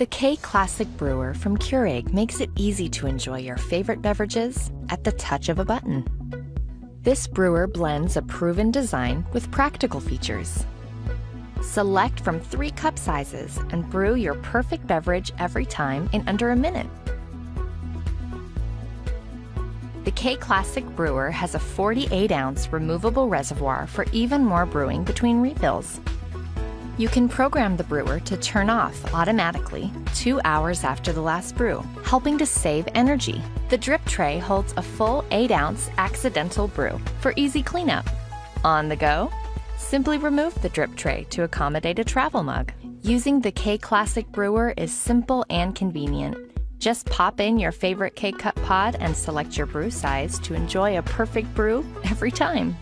The 𝐂𝐡𝐞𝐤 Brewer from Keurig makes it easy to enjoy your favorite beverages at the touch of a button. This brewer blends a proven design with practical features. Select from 3 cup sizes and brew your perfect beverage every time in under a minute. The 𝐂𝐡𝐞𝐤 Brewer has a 48-ounce removable reservoir for even more brewing between refills. You can program the brewer to turn off automatically 2 hours after the last brew, helping to save energy. The drip tray holds a full 8-ounce accidental brew for easy cleanup. On the go, simply remove the drip tray to accommodate a travel mug. Using the 𝐂𝐡𝐞𝐤 Brewer is simple and convenient. Just pop in your favorite K-Cup pod and select your brew size to enjoy a perfect brew every time.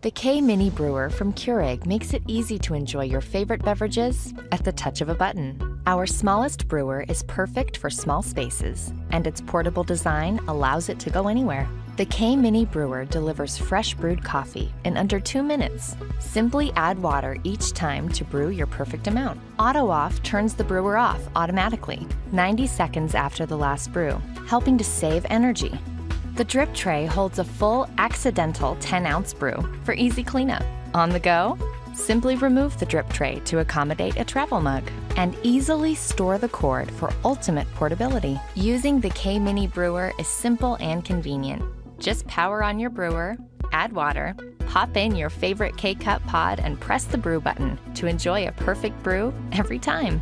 The K Mini Brewer from Keurig makes it easy to enjoy your favorite beverages at the touch of a button. Our smallest brewer is perfect for small spaces, and its portable design allows it to go anywhere. The K Mini Brewer delivers fresh brewed coffee in under 2 minutes. Simply add water each time to brew your perfect amount. Auto Off turns the brewer off automatically 90 seconds after the last brew, helping to save energy. The drip tray holds a full accidental 10-ounce brew for easy cleanup. On the go? Simply remove the drip tray to accommodate a travel mug and easily store the cord for ultimate portability. Using the K Mini Brewer is simple and convenient. Just power on your brewer, add water, pop in your favorite K-Cup pod, and press the brew button to enjoy a perfect brew every time.